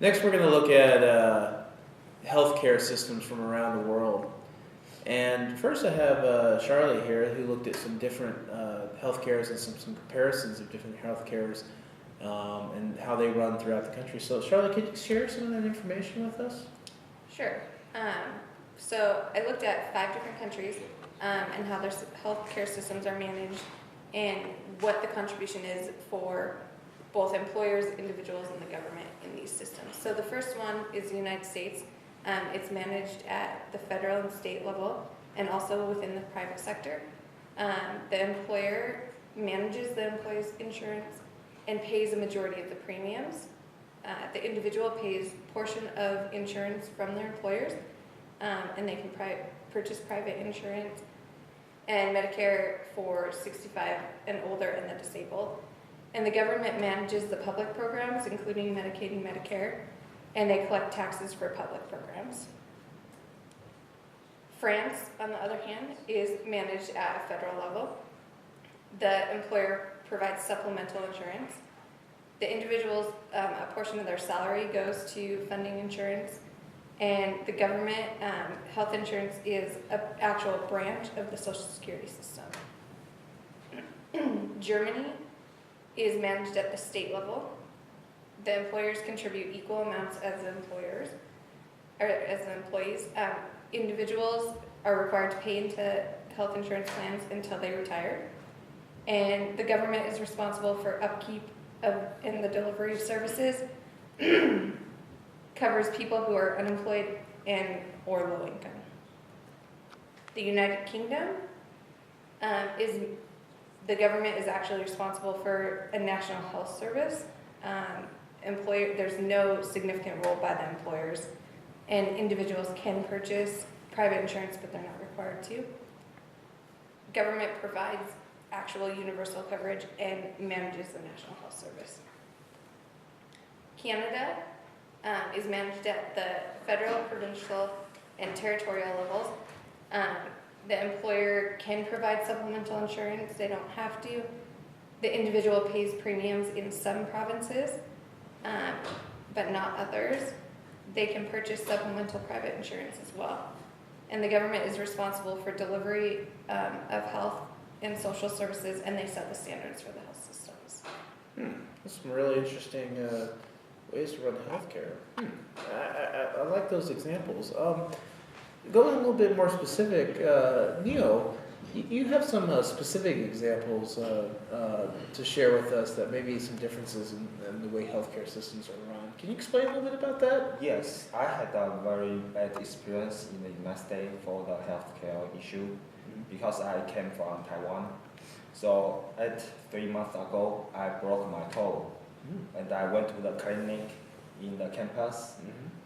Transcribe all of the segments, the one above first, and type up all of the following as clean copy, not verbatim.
Next, we're going to look at healthcare systems from around the world. And first, I have Charlie here, who looked at some different healthcares and some comparisons of different healthcares and how they run throughout the country. So, Charlie, could you share some of that information with us? Sure. So I looked at 5 different countries and how their healthcare systems are managed and what the contribution is for both employers, individuals, and the government in these systems. So the first one is the United States. It's managed at the federal and state level and also within the private sector. The employer manages the employee's insurance and pays a majority of the premiums. The individual pays a portion of insurance from their employers, and they can purchase private insurance and Medicare for 65 and older and the disabled. And the government manages the public programs, including Medicaid and Medicare, and they collect taxes for public programs. France, on the other hand, is managed at a federal level. The employer provides supplemental insurance. The individuals, a portion of their salary goes to funding insurance, and the government health insurance is an actual branch of the Social Security system. Germany is managed at the state level. The employers contribute equal amounts as the employers, or as the employees. Individuals are required to pay into health insurance plans until they retire, and the government is responsible for upkeep in the delivery of services. Covers people who are unemployed and or low income. The United Kingdom the government is actually responsible for a national health service. There's no significant role by the employers, and individuals can purchase private insurance, but they're not required to. Government provides actual universal coverage and manages the national health service. Canada is managed at the federal, provincial, and territorial levels. The employer can provide supplemental insurance. They don't have to. The individual pays premiums in some provinces, but not others. They can purchase supplemental private insurance as well. And the government is responsible for delivery of health and social services, and they set the standards for the health systems. That's some really interesting ways to run healthcare. I like those examples. Going a little bit more specific, Neil, you have some specific examples to share with us that maybe some differences in the way healthcare systems are run. Can you explain a little bit about that? Yes, I had a very bad experience in the United States for the healthcare issue because I came from Taiwan. So 3 months ago, I broke my toe, and I went to the clinic in the campus.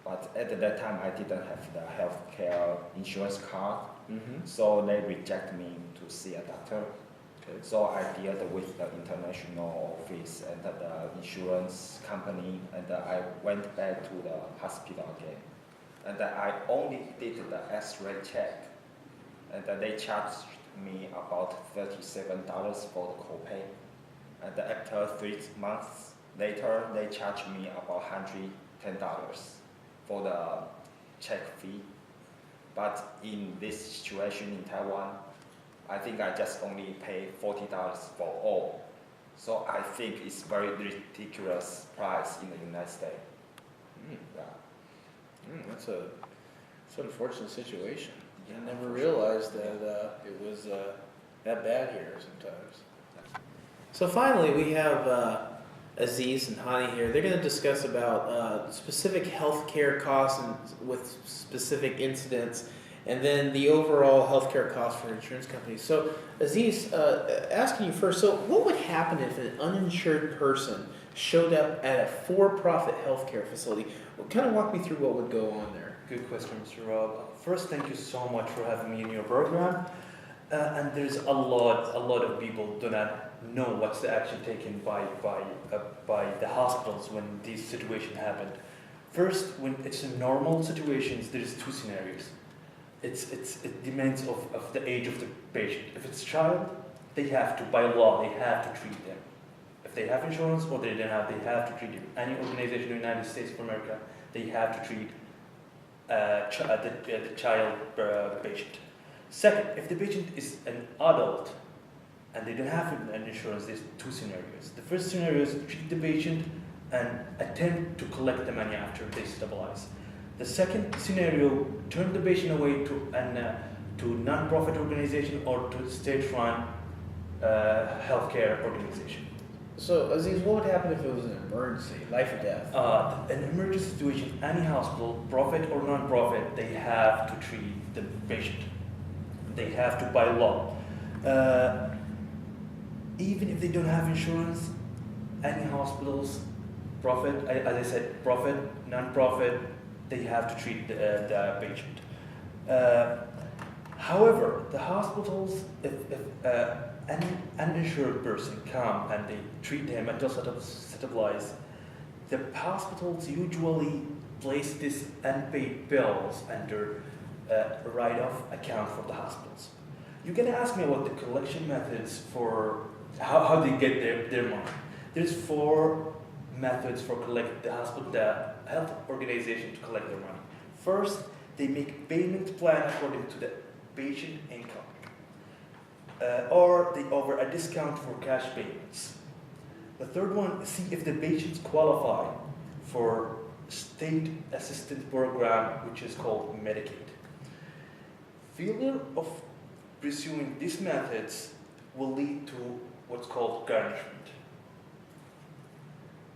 But at that time, I didn't have the healthcare insurance card, so they rejected me to see a doctor. Okay. So I dealt with the international office and the insurance company, and I went back to the hospital again. And I only did the X-ray check, and they charged me about $37 for the copay. And after 3 months later, they charged me about $110 for the check fee. But in this situation in Taiwan, I think I just only pay $40 for all. So I think it's very ridiculous price in the United States. That's an unfortunate situation. I never realized that it was that bad here sometimes. So finally, we have Aziz and Hani here. They're going to discuss about specific healthcare costs and with specific incidents, and then the overall healthcare costs for insurance companies. So Aziz, asking you first, so what would happen if an uninsured person showed up at a for-profit healthcare facility? Well, kind of walk me through what would go on there. Good question, Mr. Rob. First, thank you so much for having me in your program. And there's a lot of people do not know what's the action taken by the hospitals when these situations happen. First, when it's in normal situations, there's 2 scenarios. It depends of the age of the patient. If it's a child, they have to, by law, they have to treat them. If If they have insurance or they don't have, they have to treat it. Any organization in the United States of America, they have to treat the child patient. Second, if the patient is an adult and they don't have an insurance, there's two scenarios. The first scenario is treat the patient and attempt to collect the money after they stabilize. The second scenario, turn the patient away to non-profit organization or to state-run healthcare organization. So, Aziz, what would happen if it was an emergency, life or death? An emergency situation, any hospital, profit or non-profit, they have to treat the patient. They have to by law. Even if they don't have insurance, any hospitals, profit, as I said, profit, non-profit, they have to treat the patient. However, the hospitals, if any uninsured person come and they treat him until stabilize, the hospitals usually place these unpaid bills under a write-off account for the hospitals. You're gonna ask me about the collection methods for how they get their money. There's 4 methods for collect the health organization to collect their money. First, they make payment plan according to the patient income, or they offer a discount for cash payments. The third one, see if the patients qualify for state assistance program, which is called Medicaid. Failure of pursuing these methods will lead to what's called garnishment.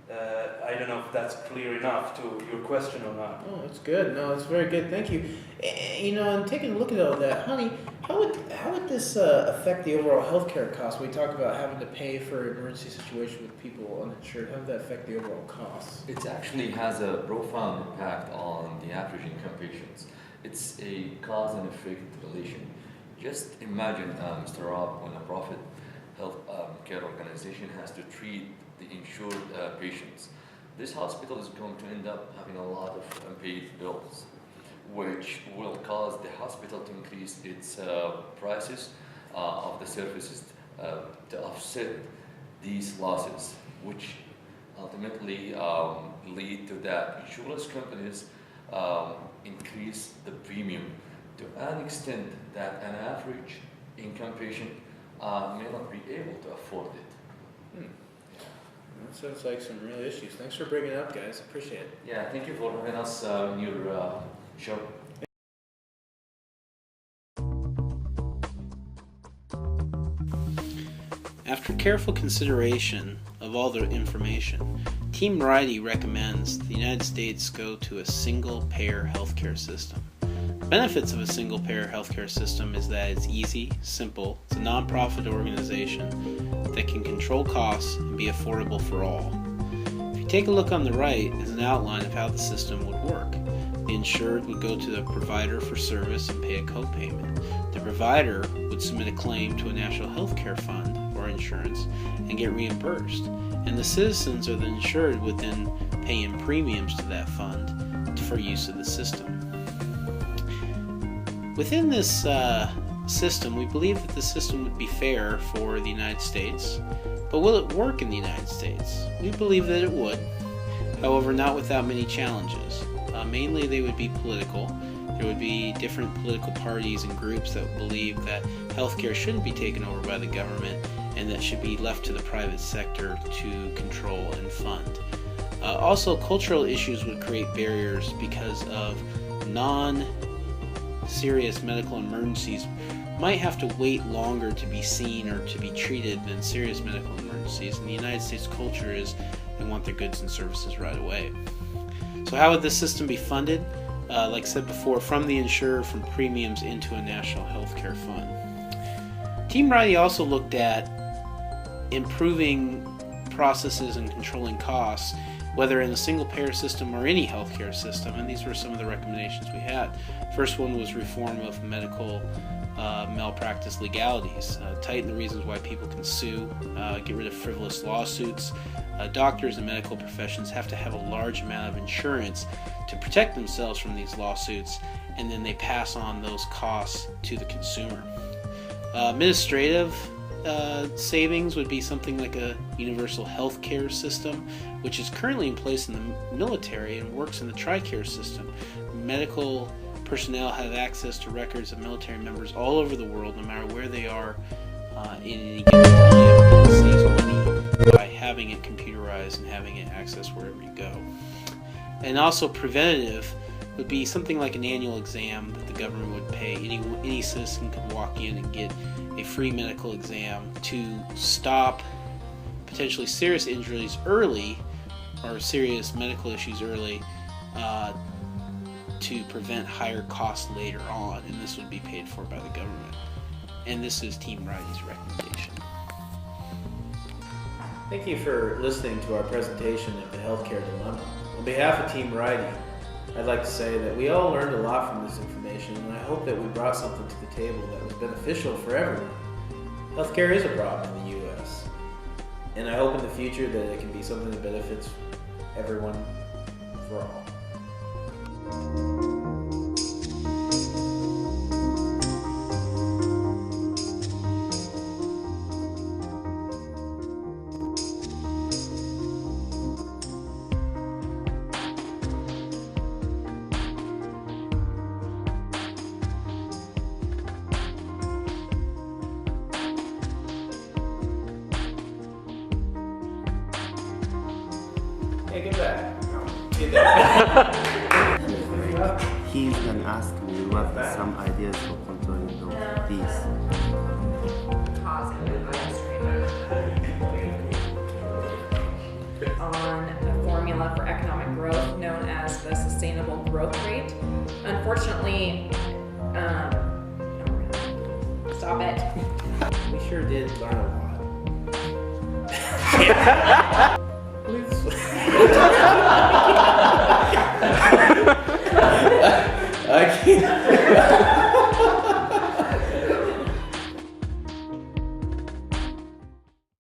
I don't know if that's clear enough to your question or not. Oh, that's good. No, that's very good. Thank you. You know, and taking a look at all that, honey, how would this affect the overall healthcare costs? We talk about having to pay for an emergency situation with people uninsured. How would that affect the overall costs? It actually has a profound impact on the average income patients. It's a cause and effect relation. Just imagine, Mr. Rob, when a profit health care organization has to treat the insured patients. This hospital is going to end up having a lot of unpaid bills, which will cause the hospital to increase its prices of the services to offset these losses, which ultimately lead to that insurance companies increase the premium to an extent that an average income patient may not be able to afford it. That sounds like some real issues. Thanks for bringing it up, guys. Appreciate it. Yeah, thank you for having us in your show. After careful consideration of all the information, Team Variety recommends the United States go to a single-payer healthcare system. The benefits of a single-payer healthcare system is that it's easy, simple, it's a non-profit organization that can control costs and be affordable for all. If you take a look on the right is an outline of how the system would work. The insured would go to the provider for service and pay a co-payment. The provider would submit a claim to a national health care fund or insurance and get reimbursed. And the citizens or the insured would then pay in premiums to that fund for use of the system. Within this system, we believe that the system would be fair for the United States, but will it work in the United States? We believe that it would, however not without many challenges. Mainly they would be political. There would be different political parties and groups that believe that healthcare shouldn't be taken over by the government and that should be left to the private sector to control and fund. Also, cultural issues would create barriers because of non-serious medical emergencies might have to wait longer to be seen or to be treated than serious medical emergencies. And the United States culture is they want their goods and services right away. So how would this system be funded? Like I said before, from the insurer, from premiums into a national healthcare fund. Team Variety also looked at improving processes and controlling costs, whether in a single-payer system or any healthcare system, and these were some of the recommendations we had. First one was reform of medical malpractice legalities, tighten the reasons why people can sue, get rid of frivolous lawsuits. Doctors and medical professions have to have a large amount of insurance to protect themselves from these lawsuits, and then they pass on those costs to the consumer. Administrative savings would be something like a universal health care system, which is currently in place in the military and works in the TRICARE system. Medical personnel have access to records of military members all over the world, no matter where they are in any given time. It saves money by having it computerized and having it accessed wherever you go. And also preventative would be something like an annual exam that the government would pay. Any citizen could walk in and get a free medical exam to stop potentially serious injuries early or serious medical issues early to prevent higher costs later on, and this would be paid for by the government. And this is Team Riley's recommendation. Thank you for listening to our presentation of the healthcare dilemma. On behalf of Team Riley, I'd like to say that we all learned a lot from this information, and I hope that we brought something to the table that was beneficial for everyone. Healthcare is a problem in the U.S., and I hope in the future that it can be something that benefits everyone for all. Hey, get back. Get back. He can ask me what some ideas for controlling these. On a formula for economic growth known as the sustainable growth rate. Unfortunately, stop it. We sure did learn a lot. I can't.